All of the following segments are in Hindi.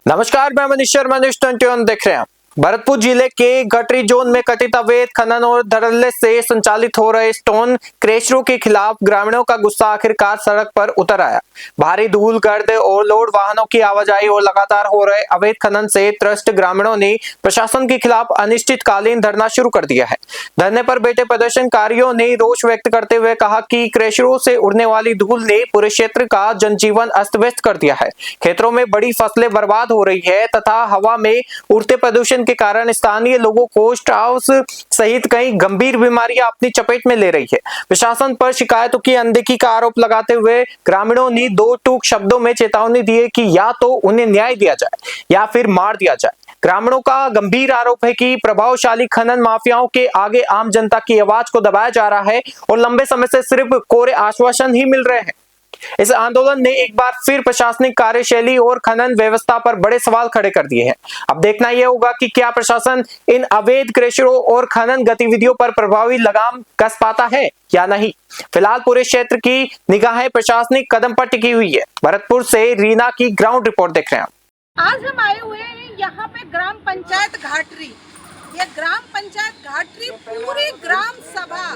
नमस्कार, मैं मनीष शर्मा, न्यूज़ 21 देख रहे हैं। भरतपुर जिले के गटरी जोन में कथित अवैध खनन और धड़ल्ले से संचालित हो रहे स्टोन क्रशरों के खिलाफ ग्रामीणों का गुस्सा आखिरकार सड़क पर उतर आया। भारी धूल, गर्द और लोड वाहनों की आवाजाही और लगातार हो रहे अवैध खनन से त्रस्त ग्रामीणों ने प्रशासन के खिलाफ अनिश्चितकालीन धरना शुरू कर दिया है। धरने पर बैठे प्रदर्शनकारियों ने रोष व्यक्त करते हुए कहा कि क्रशरों से उड़ने वाली धूल ने पूरे क्षेत्र का जनजीवन अस्त व्यस्त कर दिया है। खेतों में बड़ी फसलें बर्बाद हो रही है तथा हवा में उड़ते प्रदूषण के कारण स्थानीय लोगों को स्ट्राउस सहित कई गंभीर बीमारियां अपनी चपेट में ले रही है। प्रशासन पर शिकायतों की अनदेखी का आरोप लगाते हुए ग्रामीणों ने दो टूक शब्दों में चेतावनी दी है कि या तो उन्हें न्याय दिया जाए या फिर मार दिया जाए। ग्रामीणों का गंभीर आरोप है कि प्रभावशाली खनन माफियाओं के आगे आम जनता की आवाज को दबाया जा रहा है और लंबे समय से सिर्फ कोरे आश्वासन ही मिल रहे हैं। इस आंदोलन ने एक बार फिर प्रशासनिक कार्यशैली और खनन व्यवस्था पर बड़े सवाल खड़े कर दिए हैं। अब देखना यह होगा कि क्या प्रशासन इन अवैध क्रशरों और खनन गतिविधियों पर प्रभावी लगाम कस पाता है या नहीं। फिलहाल पूरे क्षेत्र की निगाहें प्रशासनिक कदम पर टिकी हुई है। भरतपुर से रीना की ग्राउंड रिपोर्ट देख रहे हैं। आज हम आए हुए हैं यहाँ पे ग्राम पंचायत घाटरी। ये ग्राम पंचायत घाटरी पूरी ग्राम सभा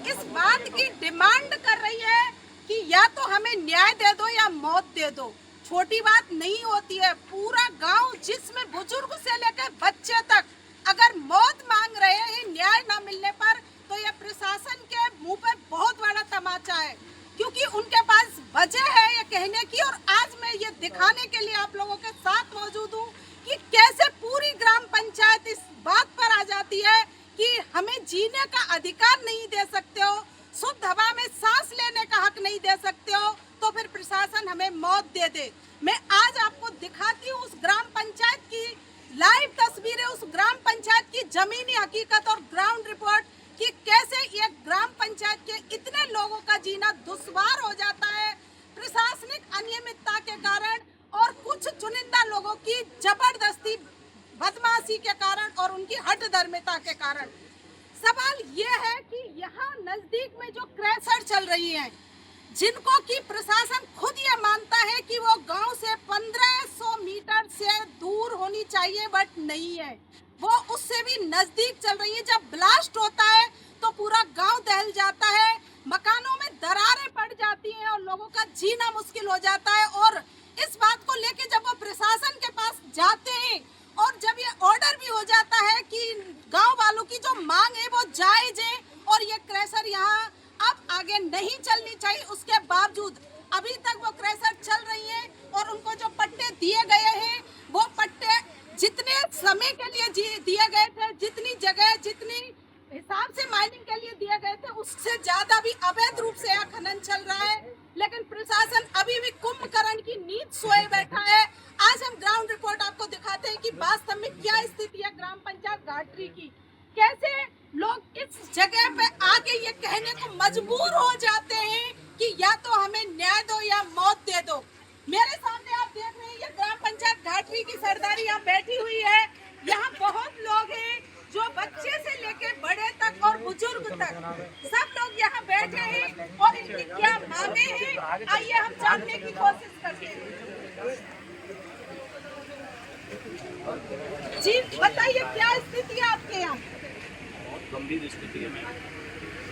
इस बात की डिमांड कर रही है कि या तो हमें न्याय दे दो या मौत दे दो। छोटी बात नहीं होती है, पूरा गांव जिसमें बुजुर्ग से लेकर बच्चे तक अगर मौत मांग रहे हैं न्याय न मिलने पर, तो ये प्रशासन के मुंह पे बहुत बड़ा तमाचा है, क्योंकि उनके पास वजह है ये कहने की। और आज मैं ये दिखाने के लिए आप लोगों के साथ मौजूद हूँ कि कैसे पूरी ग्राम पंचायत इस बात पर आ जाती है कि हमें जीने का अधिकार नहीं दे सकते हो, शुद्ध हवा में सांस लेने का हक नहीं दे सकते हो, तो फिर प्रशासन हमें मौत दे दे। मैं आज आपको दिखाती हूँ उस ग्राम पंचायत की लाइव तस्वीरें, उस ग्राम पंचायत की जमीनी हकीकत और ग्राउंड रिपोर्ट कि कैसे ये ग्राम पंचायत के इतने लोगों का जीना दुश्वार हो जाता है प्रशासनिक अनियमितता के कारण और कुछ चुनिंदा लोगों की जबरदस्ती बदमाशी के कारण और उनकी हठधर्मिता के कारण। सवाल ये है कि यहाँ नजदीक में जो क्रशर चल रही है, जिनको कि प्रशासन खुद ये मानता है कि वो गांव से 1500 मीटर से दूर होनी चाहिए, बट नहीं है, वो उससे भी नजदीक चल रही है। जब ब्लास्ट होता है तो पूरा गांव दहल जाता है, मकानों में दरारें पड़ जाती हैं और लोगों का जीना मुश्किल हो जाता है। और इस बात को लेके जब वो प्रशासन के पास जाते हैं और जब ये ऑर्डर भी हो जाता है कि गांव वालों की जो मांग है वो जायज है और ये क्रशर यहाँ अब आगे नहीं चलनी चाहिए, उसके बावजूद अभी तक वो क्रशर चल रही है और उनको जो पट्टे दिए गए हैं वो पट्टे जितने समय के लिए दिए गए थे, जितनी जगह जितनी हिसाब से माइनिंग के लिए दिए गए थे, उससे ज्यादा भी अवैध रूप से यहाँ खनन चल रहा है। लेकिन प्रशासन अभी भी कुंभकर्ण की नींद सोए बैठा है। आज हम ग्राउंड रिपोर्ट आपको दिखाते हैं कि वास्तव में क्या स्थिति है ग्राम पंचायत घाटरी की, कैसे लोग इस जगह पे आके ये कहने को मजबूर हो जाते हैं कि या तो हमें न्याय दो या मौत दे दो। मेरे सामने आप देख रहे हैं ये ग्राम पंचायत घाटरी की सरदारी यहाँ बैठी हुई है। यहाँ बहुत लोग हैं, जो बच्चे से लेके बड़े तक और बुजुर्ग तक सब लोग यहाँ बैठे हैं और इनकी क्या मांगे हैं, आइए हम जानने की कोशिश करते हैं। जी बताइए, क्या स्थिति है आपके यहाँ? बहुत गंभीर स्थिति है मैम।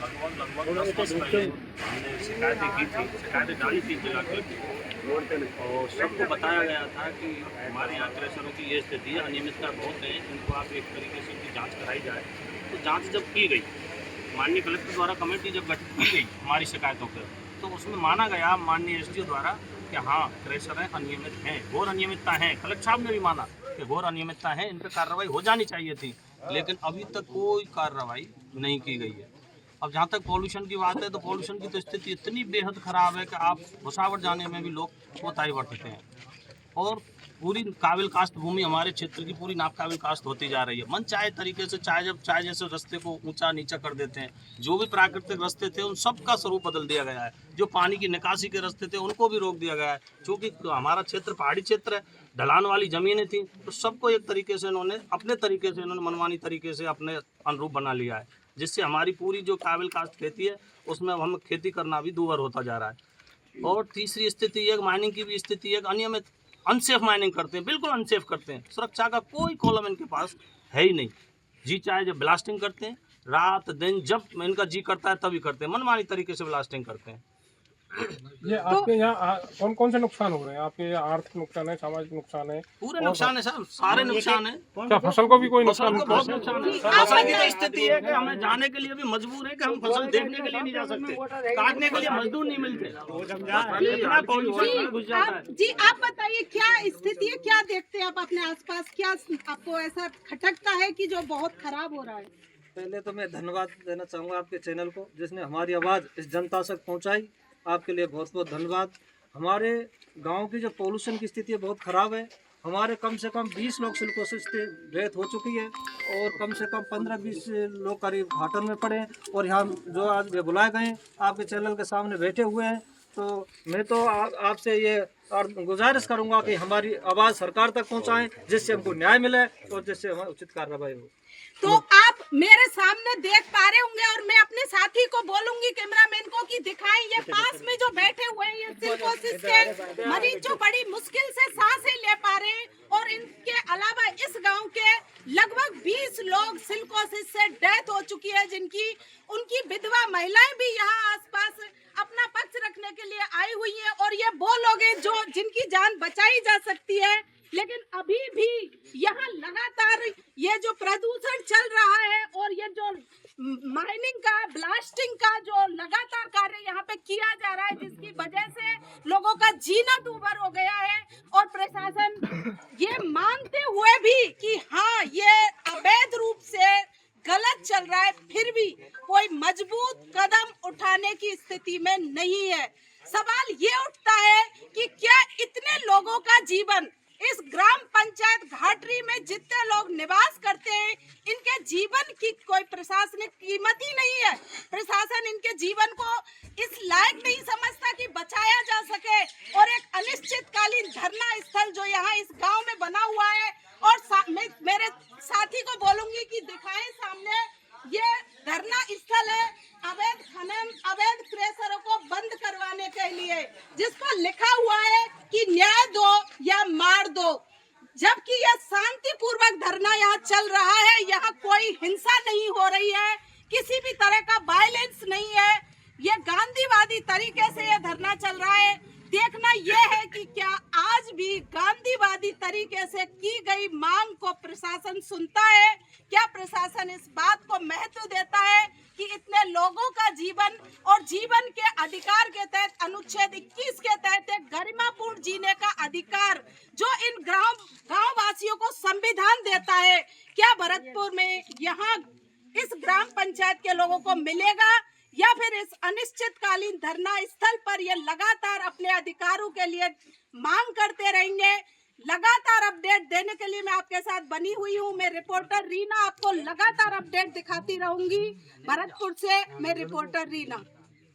लगभग 10 पहले हमने शिकायतें की थी, शिकायतें डाली थी जिला कलेक्टर और सबको बताया गया था कि हमारे यहाँ क्रशरों की ये स्थिति है, अनियमितता बहुत है, इनको आप एक तरीके से इनकी जांच कराई जाए। तो जांच जब की गई, माननीय कलेक्टर द्वारा कमेटी जब गठित की गई हमारी शिकायतों पर, तो उसमें माना गया माननीय एसडीओ द्वारा कि हाँ क्रशर हैं, अनियमित हैं, घोर अनियमितता है। कलेक्टर साहब ने भी माना कि घोर अनियमितता है, इन पर कार्रवाई हो जानी चाहिए थी, लेकिन अभी तक कोई कार्रवाई नहीं की गई है। अब जहाँ तक पॉल्यूशन की बात है, तो पॉल्यूशन की तो स्थिति इतनी बेहद ख़राब है कि आप भुसावल जाने में भी लोग कोताही बरतते हैं और पूरी काबिल काश्त भूमि हमारे क्षेत्र की पूरी नाकाबिल काश्त होती जा रही है। मन चाहे तरीके से चाहे जैसे रास्ते को ऊंचा नीचा कर देते हैं, जो भी प्राकृतिक रास्ते थे उन सब का स्वरूप बदल दिया गया है। जो पानी की निकासी के रास्ते थे उनको भी रोक दिया गया है, क्योंकि हमारा क्षेत्र पहाड़ी क्षेत्र है, ढलान वाली ज़मीनें थी, तो सबको एक तरीके से इन्होंने अपने तरीके से इन्होंने मनमानी तरीके से अपने अनुरूप बना लिया है, जिससे हमारी पूरी जो काबिल काश्त खेती है उसमें हम खेती करना भी दूभर होता जा रहा है। और तीसरी स्थिति एक माइनिंग की भी स्थिति है, अनियमित अनसेफ माइनिंग करते हैं, बिल्कुल अनसेफ करते हैं। सुरक्षा का कोई कॉलम इनके पास है ही नहीं। जी चाहे जब ब्लास्टिंग करते हैं, रात दिन जब इनका जी करता है तभी करते हैं, मनमानी तरीके से ब्लास्टिंग करते हैं। ये आपके यहाँ कौन कौन से नुकसान हो रहे हैं? आपके यहाँ आर्थिक नुकसान है, सामाजिक नुकसान है, पूरे नुकसान है साहब, सारे नुकसान है। क्या फसल को भी कोई फसल नुकसान? को बहुत नुकसान है। फसल की तो स्थिति है कि हमें जाने के लिए भी मजबूर है कि हम फसल देखने के लिए नहीं जा सकते, काटने के लिए मजदूर नहीं मिलते, इतना पॉल्यूशन घुस जाता है। जी आप बताइए क्या स्थिति है, क्या देखते हैं आप अपने आसपास, क्या आपको ऐसा खटकता है कि जो बहुत खराब हो रहा है? पहले तो मैं धन्यवाद देना चाहूँगा आपके चैनल को, जिसने हमारी आवाज़ इस जनता तक पहुँचाई। आपके लिए बहुत बहुत धन्यवाद। हमारे गांव की जो पोल्यूशन की स्थिति है बहुत ख़राब है। हमारे कम से कम 20 लोग सिलिकोसिस से डेथ हो चुकी है और कम से कम 15-20 लोग करीब घाटन में पड़े हैं। और यहाँ जो आज ये बुलाए गए हैं आपके चैनल के सामने बैठे हुए हैं, तो मैं तो आपसे ये और गुजारिश करूँगा कि हमारी आवाज़ सरकार तक पहुँचाएँ, जिससे हमको न्याय मिले और जिससे हमारी उचित कार्रवाई हो। तो आप मेरे सामने देख पा रहे होंगे और मैं अपने साथी को बोलूंगी कैमरामैन को कि दिखाएं, ये पास में जो बैठे हुए हैं ये सिलिकोसिस के मरीज जो बड़ी मुश्किल से सांसें ले पा रहे हैं। और इनके अलावा इस गांव के लगभग 20 लोग सिलिकोसिस से डेथ हो चुकी है, जिनकी उनकी विधवा महिलाएं भी यहाँ आसपास अपना पक्ष रखने के लिए आई हुई हैं। और ये वो लोग हैं जो जिनकी जान बचाई जा सकती है, लेकिन अभी भी यहाँ लगातार ये जो प्रदूषण चल रहा है और ये जो माइनिंग का, ब्लास्टिंग का जो लगातार कार्य यहाँ पे किया जा रहा है, जिसकी वजह से लोगों का जीना दूभर हो गया है। और प्रशासन ये मानते हुए भी कि हाँ ये अवैध रूप से गलत चल रहा है, फिर भी कोई मजबूत कदम उठाने की स्थिति में नहीं है। सवाल ये उठता है कि क्या इतने लोगों का जीवन इस ग्राम पंचायत घाटरी में जितने लोग निवास करते हैं, इनके जीवन की कोई प्रशासनिक कीमत ही नहीं है। प्रशासन इनके जीवन को इस लायक नहीं समझता कि बचाया जा सके। और एक अनिश्चितकालीन धरना स्थल जो यहाँ इस गांव में बना हुआ है, और मेरे साथी को बोलूंगी कि दिखाएं सामने, ये धरना स्थल है अवैध खनन, अवैध क्रेशरों को बंद करवाने के लिए, जिस पर लिखा हुआ है कि न्याय दो या मार दो। जबकि यह शांतिपूर्वक धरना यहाँ चल रहा है, यहाँ कोई हिंसा नहीं हो रही है, किसी भी तरह का वायलेंस नहीं है। ये गांधीवादी तरीके से यह धरना चल रहा है। देखना यह है कि क्या आज भी गांधीवादी तरीके से की गई मांग को प्रशासन सुनता है? क्या प्रशासन इस बात को महत्व देता है कि इतने लोगों का जीवन और जीवन के अधिकार के तहत अनुच्छेद 21 के तहत एक गरिमापूर्ण जीने का अधिकार जो इन गांव वासियों को संविधान देता है, क्या भरतपुर में यहाँ इस ग्राम पंचायत के लोगों को मिलेगा? या फिर इस अनिश्चितकालीन धरना स्थल पर ये लगातार अपने अधिकारों के लिए मांग करते रहेंगे? लगातार अपडेट देने के लिए मैं आपके साथ बनी हुई हूँ। मैं रिपोर्टर रीना आपको लगातार अपडेट दिखाती रहूंगी। भरतपुर से मैं रिपोर्टर रीना।